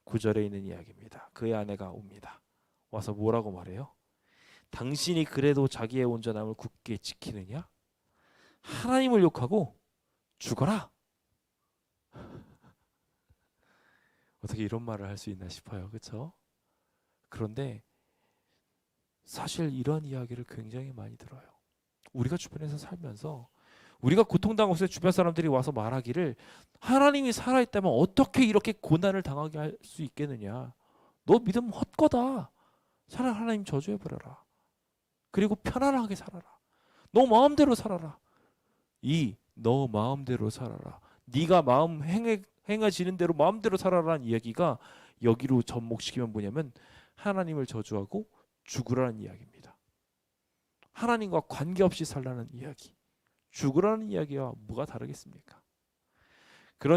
9절에 있는 이야기입니다. 그의 아내가 옵니다. 와서 뭐라고 말해요? 당신이 그래도 자기의 온전함을 굳게 지키느냐? 하나님을 욕하고 죽어라. 어떻게 이런 말을 할 수 있나 싶어요. 그렇죠? 그런데 사실 이런 이야기를 굉장히 많이 들어요. 우리가 주변에서 살면서 우리가 고통당하고 있을 때 주변 사람들이 와서 말하기를 하나님이 살아있다면 어떻게 이렇게 고난을 당하게 할 수 있겠느냐. 너 믿음 헛거다. 차라리 하나님 저주해버려라. 그리고 편안하게 살아라. 너 마음대로 살아라. 너 마음대로 살아라. 네가 마음 행해지는 대로 마음대로 살아라는 이야기가 여기로 접목시키면 뭐냐면 하나님을 저주하고 죽으라는 이야기입니다. 하나님과 관계없이 살라는 이야기. 죽으라는 이야기와 뭐가 다르겠습니까?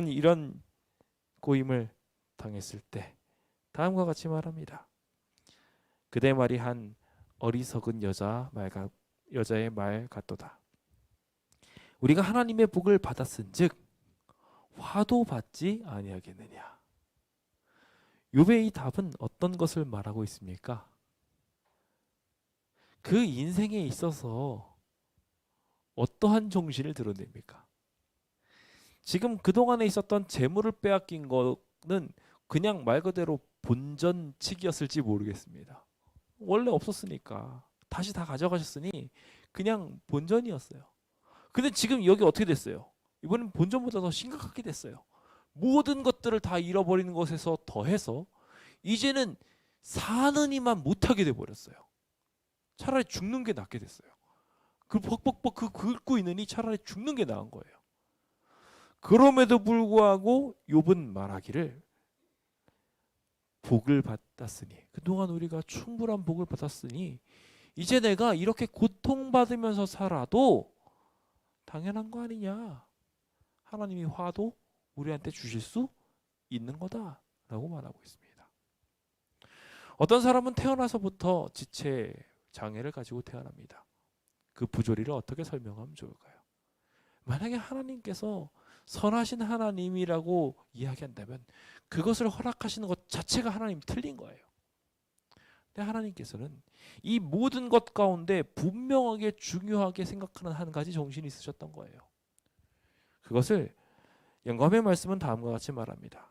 이런 고임을 당했을 때 다음과 같이 말합니다. 그대 말이 한 어리석은 여자의 말 같도다. 우리가 하나님의 복을 받았은즉 화도 받지 아니하겠느냐. 욥의 이 답은 어떤 것을 말하고 있습니까? 그 인생에 있어서 어떠한 정신을 드러냅니까? 지금 그동안에 있었던 재물을 빼앗긴 거는 그냥 말 그대로 본전치기였을지 모르겠습니다. 원래 없었으니까 다시 다 가져가셨으니 그냥 본전이었어요. 근데 지금 여기 어떻게 됐어요? 이번엔 본전보다 더 심각하게 됐어요. 모든 것들을 다 잃어버리는 것에서 더해서 이제는 사는 이만 못하게 돼버렸어요. 차라리 죽는 게 낫게 됐어요. 그 벅벅벅 긁고 있느니 차라리 죽는 게 나은 거예요. 그럼에도 불구하고 욥은 말하기를 복을 받았으니 그동안 우리가 충분한 복을 받았으니 이제 내가 이렇게 고통받으면서 살아도 당연한 거 아니냐. 하나님이 화도 우리한테 주실 수 있는 거다라고 말하고 있습니다. 어떤 사람은 태어나서부터 지체 장애를 가지고 태어납니다. 그 부조리를 어떻게 설명하면 좋을까요? 만약에 하나님께서 선하신 하나님이라고 이야기한다면 그것을 허락하시는 것 자체가 하나님 틀린 거예요. 근데 하나님께서는 이 모든 것 가운데 분명하게 중요하게 생각하는 한 가지 정신이 있으셨던 거예요. 그것을 영감의 말씀은 다음과 같이 말합니다.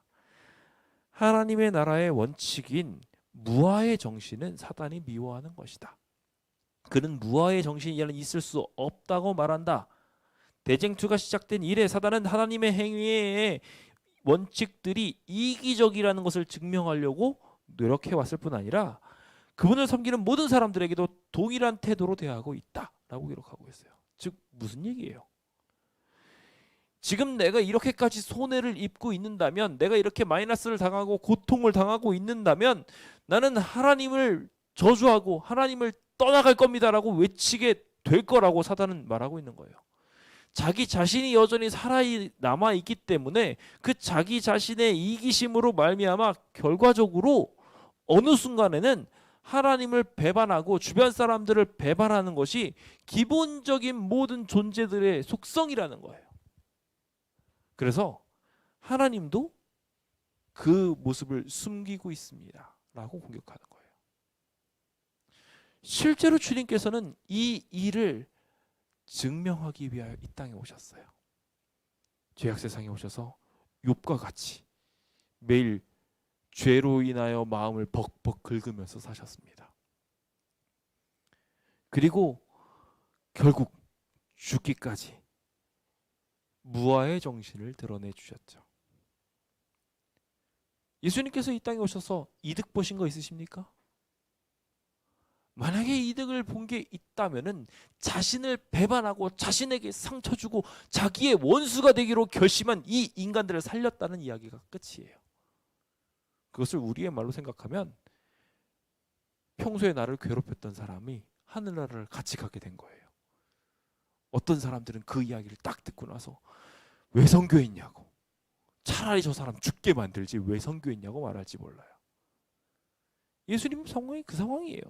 하나님의 나라의 원칙인 무아의 정신은 사단이 미워하는 것이다. 그는 무아의 정신이 있을 수 없다고 말한다. 대쟁투가 시작된 이래 사단은 하나님의 행위의 원칙들이 이기적이라는 것을 증명하려고 노력해왔을 뿐 아니라 그분을 섬기는 모든 사람들에게도 동일한 태도로 대하고 있다라고 기록하고 있어요. 즉 무슨 얘기예요? 지금 내가 이렇게까지 손해를 입고 있는다면, 내가 이렇게 마이너스를 당하고 고통을 당하고 있는다면 나는 하나님을 저주하고 하나님을 떠나갈 겁니다라고 외치게 될 거라고 사단은 말하고 있는 거예요. 자기 자신이 여전히 살아남아 있기 때문에 그 자기 자신의 이기심으로 말미암아 결과적으로 어느 순간에는 하나님을 배반하고 주변 사람들을 배반하는 것이 기본적인 모든 존재들의 속성이라는 거예요. 그래서 하나님도 그 모습을 숨기고 있습니다 라고 공격하는 거예요. 실제로 주님께서는 이 일을 증명하기 위하여 이 땅에 오셨어요. 죄악 세상에 오셔서 욥과 같이 매일 죄로 인하여 마음을 벅벅 긁으면서 사셨습니다. 그리고 결국 죽기까지 무아의 정신을 드러내 주셨죠. 예수님께서 이 땅에 오셔서 이득 보신 거 있으십니까? 만약에 이득을 본 게 있다면은 자신을 배반하고 자신에게 상처 주고 자기의 원수가 되기로 결심한 이 인간들을 살렸다는 이야기가 끝이에요. 그것을 우리의 말로 생각하면 평소에 나를 괴롭혔던 사람이 하늘나라를 같이 가게 된 거예요. 어떤 사람들은 그 이야기를 딱 듣고 나서 왜 선교에 있냐고, 차라리 저 사람 죽게 만들지 왜 선교에 있냐고 말할지 몰라요. 예수님 상황이 그 상황이에요.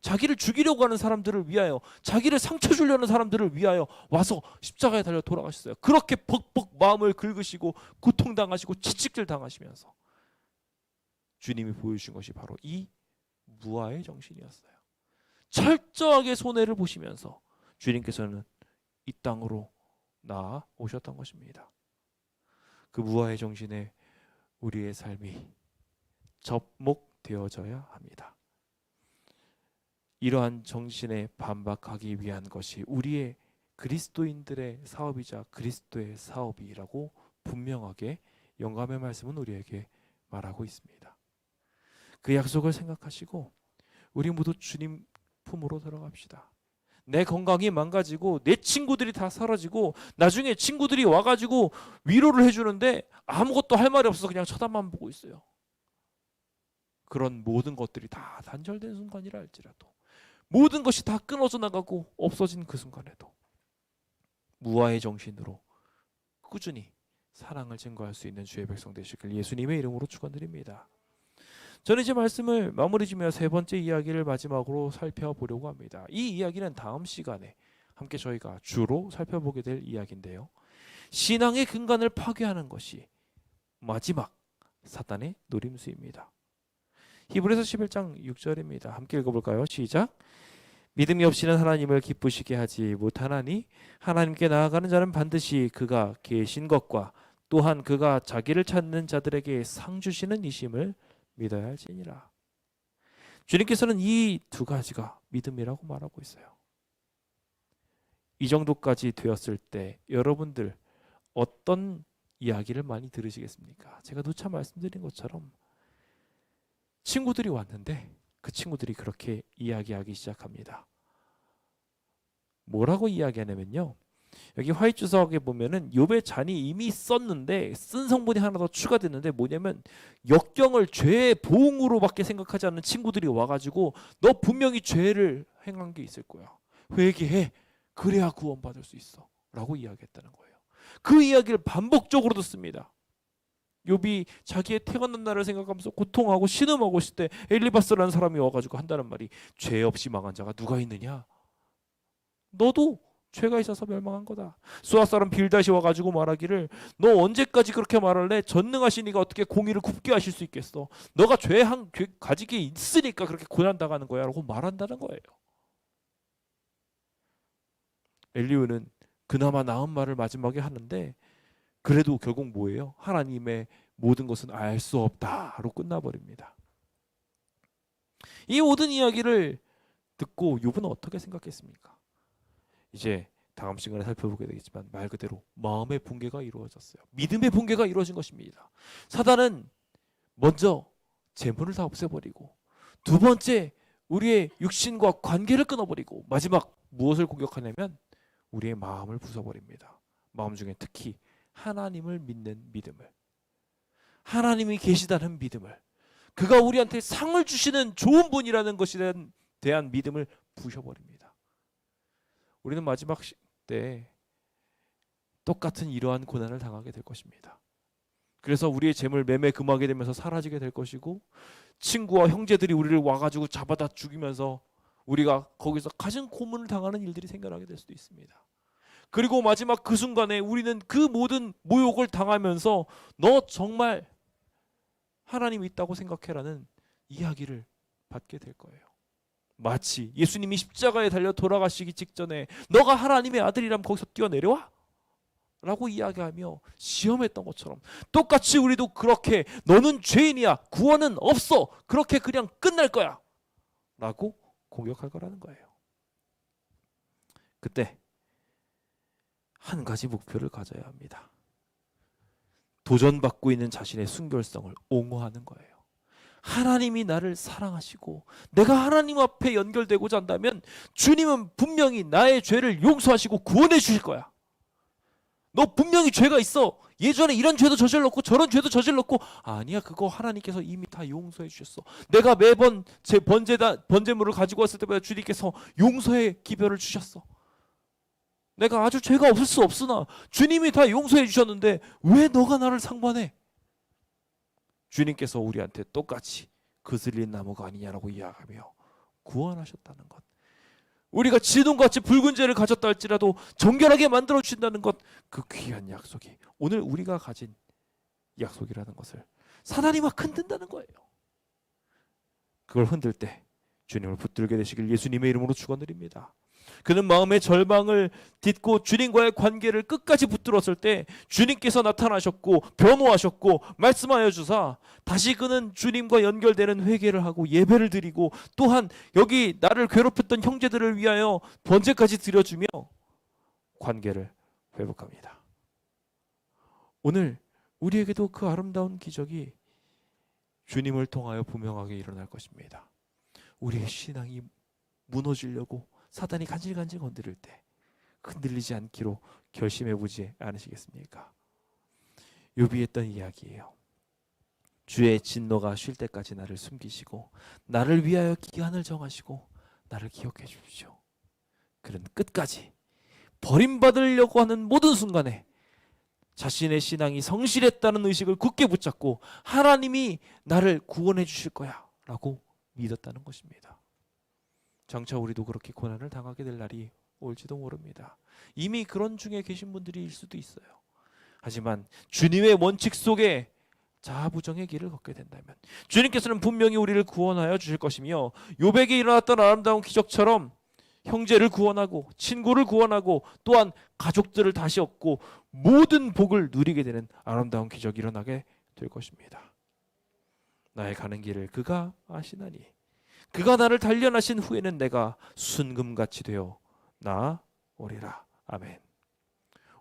자기를 죽이려고 하는 사람들을 위하여, 자기를 상처 주려는 사람들을 위하여 와서 십자가에 달려 돌아가셨어요. 그렇게 벅벅 마음을 긁으시고 고통당하시고 채찍질 당하시면서 주님이 보여주신 것이 바로 이 무아의 정신이었어요. 철저하게 손해를 보시면서 주님께서는 이 땅으로 나아오셨던 것입니다. 그 무아의 정신에 우리의 삶이 접목되어져야 합니다. 이러한 정신에 반박하기 위한 것이 우리의 그리스도인들의 사업이자 그리스도의 사업이라고 분명하게 영감의 말씀은 우리에게 말하고 있습니다. 그 약속을 생각하시고 우리 모두 주님 품으로 들어갑시다. 내 건강이 망가지고 내 친구들이 다 사라지고 나중에 친구들이 와가지고 위로를 해주는데 아무것도 할 말이 없어서 그냥 쳐다만 보고 있어요. 그런 모든 것들이 다 단절된 순간이라 할지라도, 모든 것이 다 끊어져 나가고 없어진 그 순간에도 무아의 정신으로 꾸준히 사랑을 증거할 수 있는 주의 백성 되시길 예수님의 이름으로 축원드립니다. 저는 이제 말씀을 마무리 지며 세 번째 이야기를 마지막으로 살펴보려고 합니다. 이 이야기는 다음 시간에 함께 저희가 주로 살펴보게 될 이야기인데요. 신앙의 근간을 파괴하는 것이 마지막 사단의 노림수입니다. 히브리서 11장 6절입니다. 함께 읽어볼까요? 시작. 믿음이 없이는 하나님을 기쁘시게 하지 못하나니 하나님께 나아가는 자는 반드시 그가 계신 것과 또한 그가 자기를 찾는 자들에게 상 주시는 이심을 믿어야 할지니라. 주님께서는 이 두 가지가 믿음이라고 말하고 있어요. 이 정도까지 되었을 때 여러분들 어떤 이야기를 많이 들으시겠습니까? 제가 누차 말씀드린 것처럼 친구들이 왔는데 그 친구들이 그렇게 이야기하기 시작합니다. 뭐라고 이야기하냐면요, 여기 화이트 주석에 보면은 욥의 잔이 이미 썼는데 쓴 성분이 하나 더 추가됐는데 뭐냐면 역경을 죄의 보응으로밖에 생각하지 않는 친구들이 와가지고 너 분명히 죄를 행한 게 있을 거야, 회개해, 그래야 구원받을 수 있어 라고 이야기했다는 거예요. 그 이야기를 반복적으로 듣습니다. 욥이 자기의 태어난 날을 생각하면서 고통하고 신음하고 있을 때 엘리바스라는 사람이 와가지고 한다는 말이, 죄 없이 망한 자가 누가 있느냐, 너도 죄가 있어서 멸망한 거다. 수아 사람 빌닷이 와가지고 말하기를, 너 언제까지 그렇게 말할래? 전능하신 이가 어떻게 공의를 굽게 하실 수 있겠어? 너가 죄 가지게 있으니까 그렇게 고난당하는 거야 라고 말한다는 거예요. 엘리후는 그나마 나은 말을 마지막에 하는데 그래도 결국 뭐예요? 하나님의 모든 것은 알 수 없다로 끝나버립니다. 이 모든 이야기를 듣고 욥은 어떻게 생각했습니까? 이제 다음 시간에 살펴보게 되겠지만 말 그대로 마음의 붕괴가 이루어졌어요. 믿음의 붕괴가 이루어진 것입니다. 사단은 먼저 재물을 다 없애버리고, 두 번째 우리의 육신과 관계를 끊어버리고, 마지막 무엇을 공격하냐면 우리의 마음을 부숴버립니다. 마음 중에 특히 하나님을 믿는 믿음을, 하나님이 계시다는 믿음을, 그가 우리한테 상을 주시는 좋은 분이라는 것에 대한 믿음을 부셔버립니다. 우리는 마지막 때 똑같은 이러한 고난을 당하게 될 것입니다. 그래서 우리의 재물 매매 금하게 되면서 사라지게 될 것이고, 친구와 형제들이 우리를 와가지고 잡아다 죽이면서 우리가 거기서 가진 고문을 당하는 일들이 생겨나게 될 수도 있습니다. 그리고 마지막 그 순간에 우리는 그 모든 모욕을 당하면서 너 정말 하나님이 있다고 생각해라는 이야기를 받게 될 거예요. 마치 예수님이 십자가에 달려 돌아가시기 직전에 너가 하나님의 아들이라면 거기서 뛰어내려와? 라고 이야기하며 시험했던 것처럼 똑같이 우리도 그렇게 너는 죄인이야, 구원은 없어, 그렇게 그냥 끝날 거야 라고 공격할 거라는 거예요. 그때 한 가지 목표를 가져야 합니다. 도전받고 있는 자신의 순결성을 옹호하는 거예요. 하나님이 나를 사랑하시고 내가 하나님 앞에 연결되고자 한다면 주님은 분명히 나의 죄를 용서하시고 구원해 주실 거야. 너 분명히 죄가 있어. 예전에 이런 죄도 저질렀고 저런 죄도 저질렀고, 아니야, 그거 하나님께서 이미 다 용서해 주셨어. 내가 매번 제 번제물을 가지고 왔을 때마다 주님께서 용서의 기별을 주셨어. 내가 아주 죄가 없을 수 없으나 주님이 다 용서해 주셨는데 왜 너가 나를 상관해? 주님께서 우리한테 똑같이 그슬린 나무가 아니냐라고 이야기하며 구원하셨다는 것. 우리가 지둥같이 붉은 죄를 가졌다 할지라도 정결하게 만들어 주신다는 것, 그 귀한 약속이 오늘 우리가 가진 약속이라는 것을 사단이 막 흔든다는 거예요. 그걸 흔들 때 주님을 붙들게 되시길 예수님의 이름으로 축원드립니다. 그는 마음의 절망을 딛고 주님과의 관계를 끝까지 붙들었을 때 주님께서 나타나셨고 변호하셨고 말씀하여 주사 다시 그는 주님과 연결되는 회개를 하고 예배를 드리고 또한 여기 나를 괴롭혔던 형제들을 위하여 번제까지 드려주며 관계를 회복합니다. 오늘 우리에게도 그 아름다운 기적이 주님을 통하여 분명하게 일어날 것입니다. 우리의 신앙이 무너지려고 사단이 간질간질 건드릴 때 흔들리지 않기로 결심해보지 않으시겠습니까? 욥이 했던 이야기예요. 주의 진노가 쉴 때까지 나를 숨기시고 나를 위하여 기한을 정하시고 나를 기억해 주십시오. 그는 끝까지 버림받으려고 하는 모든 순간에 자신의 신앙이 성실했다는 의식을 굳게 붙잡고 하나님이 나를 구원해 주실 거야 라고 믿었다는 것입니다. 장차 우리도 그렇게 고난을 당하게 될 날이 올지도 모릅니다. 이미 그런 중에 계신 분들일 수도 있어요. 하지만 주님의 원칙 속에 자아부정의 길을 걷게 된다면 주님께서는 분명히 우리를 구원하여 주실 것이며 욥에게 일어났던 아름다운 기적처럼 형제를 구원하고 친구를 구원하고 또한 가족들을 다시 얻고 모든 복을 누리게 되는 아름다운 기적이 일어나게 될 것입니다. 나의 가는 길을 그가 아시나니 그가 나를 단련하신 후에는 내가 순금같이 되어 나오리라. 아멘.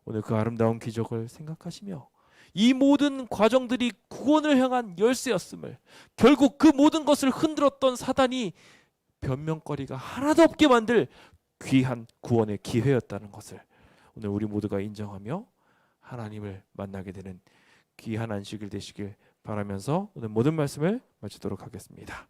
오늘 그 아름다운 기적을 생각하시며 이 모든 과정들이 구원을 향한 열쇠였음을, 결국 그 모든 것을 흔들었던 사단이 변명거리가 하나도 없게 만들 귀한 구원의 기회였다는 것을 오늘 우리 모두가 인정하며 하나님을 만나게 되는 귀한 안식일 되시길 바라면서 오늘 모든 말씀을 마치도록 하겠습니다.